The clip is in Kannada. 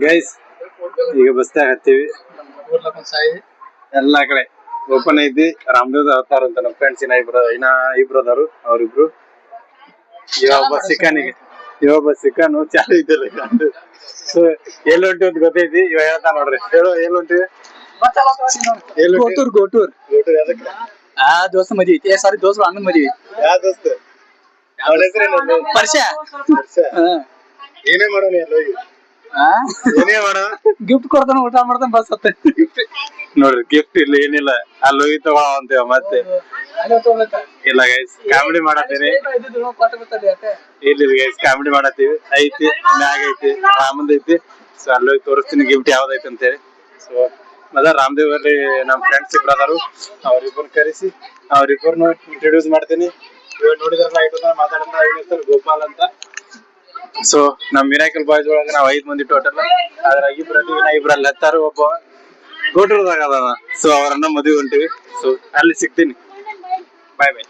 ಗೈಸ್ ಈಗ ಬಸ್ತಾಗ ಹತ್ತೀವಿ. ಎಲ್ಲಾ ಕಡೆ ಓಪನ್ ಐತಿ. ರಾಮದೇವ್ ಅವತಾರ ಅಂತ ನಮ್ಮ ಫ್ರೆಂಡ್ಸ್ ಇನ್ನ ಇಬ್ರು ಅದಾರು. ಅವ್ರಿಬ್ರು ಇವೊಬ್ಬ ಸಿಕ್ಕನು ಚಾಲು ಇದ್ದಿಲ್ಲ. ಸೊ ಎಲ್ಲಿ ಹೊಂಟಿವಿ ಅಂತ ಗೊತ್ತೈತಿ. ಇವ ಹೇಳ್ತಾ ನೋಡ್ರಿ. ಹೇಳು ಎಲ್ಲಿ ಹೊಂಟಿವಿ? ಗೋಟೂರ್ ದೋಸ್ತ ಮದ್ವಿ ಐತಿ. ಸಾರಿ ದೋಸ್ತ ಅಣ್ಣನ ಮದ್ವಿ. ಯಾವ ದೋಸ್ತ? ಪರಿಚಯ ಏನೇ ಮಾಡೋಣ ಏನೇ ಮಾಡೋಣ. ಗಿಫ್ಟ್ ಕೊಡ್ತಾನ, ಊಟ ಮಾಡ್ತಾನ, ಬಸ್ ಹತ್ತ. ನೋಡ್ರಿ ಗಿಫ್ಟ್ ಇಲ್ಲ ಏನಿಲ್ಲ. ಅಲ್ಲಿ ಹೋಗಿ ತಗೋ ಅಂತೇವ ಮತ್ತೆ. ಇಲ್ಲ ಗೈಸ್ ಕಾಮಿಡಿ ಮಾಡತ್ತೀನಿ. ಇಲ್ಲ ಗೈಸ್ ಕಾಮಿಡಿ ಮಾಡತ್ತೀವಿ. ಐತಿ ಮ್ಯಾಗ ಐತಿ ರಾಮಂದ್ ಐತಿ. ಸೊ ಅಲ್ಲಿ ಹೋಗಿ ತೋರಿಸ್ತೀನಿ ಗಿಫ್ಟ್ ಯಾವ್ದೈತಿ ಅಂತ ಹೇಳಿ. ಸೊ ಮೊದಲ ರಾಮದೇವ್ ಅಲ್ಲಿ ನಮ್ ಫ್ರೆಂಡ್ಸ್ ಇಬ್ರು ಅದಾರು. ಅವ್ರಿಬ್ಬರು ಕರೆಸಿ ಅವ್ರಿಬ್ಬರನ್ನು ಇಂಟ್ರೊಡ್ಯೂಸ್ ಮಾಡ್ತೀನಿ. ಇವಾಗ ನೋಡಿದ್ರಲ್ಲ ಮಾತಾಡಿದ ಗೋಪಾಲ್ ಅಂತ. ಸೊ ನಮ್ ಮಿರಾಕಲ್ ಬಾಯ್ಸ್ ಒಳಗ ನಾವ್ 5 ಮಂದಿ ಟೋಟಲ್. ಅದ್ರಾಗ ಇಬ್ರಲ್ಲಿ ಹತ್ತಾರು. ಒಬ್ಬ ಗೋಟೂರ್ದಾಗ ಅದಾನ. ಸೊ ಅವರನ್ನ ಮದುವೆ ಹೊಂಟಿವಿ. ಸೊ ಅಲ್ಲಿ ಸಿಗ್ತೀನಿ. ಬಾಯ್ ಬಾಯ್.